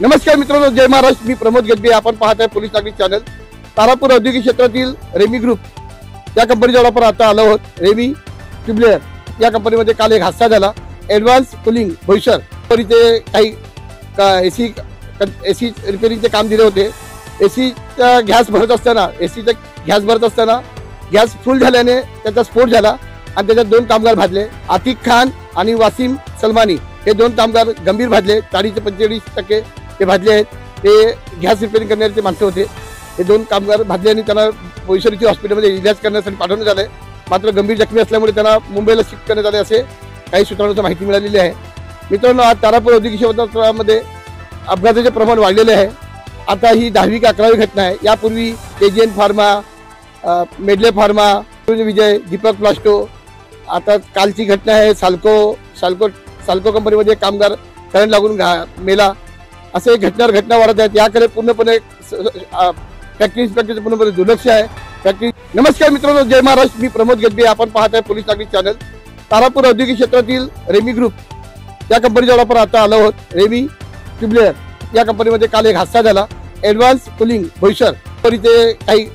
नमस्कार मित्रांनो, जय महाराष्ट्र. मी प्रमोद गजबे. आपण पाहत आहे पोलीस नागरिक चॅनल. तारापूर औद्योगिक क्षेत्रातील रेमी ग्रुप या कंपनीजवळ आपण आता आलो आहोत. रेमी ट्यूबलेअर या कंपनीमध्ये काल एक हादसा झाला. ॲडव्हान्स कूलिंग भविष्य तर इथे काही एसी रिपेअरिंगचे काम दिले होते. एसीचा गॅस भरत असताना गॅस फुल झाल्याने त्याचा स्फोट झाला आणि त्याच्यात दोन कामगार भाजले. आतिक खान आणि वासिम सलमानी हे दोन कामगार गंभीर भाजले. 40 ते 45% ते भाजले आहेत. ते गॅस रिपेअरिंग करणारे माणसं होते. हे दोन कामगार भाजले आणि त्यांना भविष्यरीची हॉस्पिटलमध्ये इलाज करण्यासाठी पाठवण्यात आले. मात्र गंभीर जखमी असल्यामुळे त्यांना मुंबईला शिफ्ट करण्यात आले असे काही सूत्रांची माहिती मिळालेली आहे. मित्रांनो, आज तारापूर औद्योगिक क्षेत्रामध्ये अपघाताचे प्रमाण वाढलेले आहे. आता ही 10वी का 11वी घटना आहे. यापूर्वी एजीएन फार्मा, मेडले फार्मा, विजय, दीपक प्लास्टो, आता कालची घटना आहे साल्को कंपनीमध्ये कामगार करंट लागून मेला. असे घटना वाढत आहेत. याकडे पूर्णपणे फॅक्टरी इन्स्पेक्टरचं पूर्णपणे दुर्लक्ष आहे. नमस्कार मित्रांनो, जय महाराष्ट्र. मी प्रमोद गजबे. आपण पाहत आहे पोलीस नागरिक चॅनल. तारापूर औद्योगिक क्षेत्रातील रेमी ग्रुप या कंपनीजवळ आपण आता आलो आहोत. रेमी ट्यूबलेअर या कंपनीमध्ये काल एक हादसा झाला. ॲडव्हान्स कूलिंग भविष्य तर इथे काही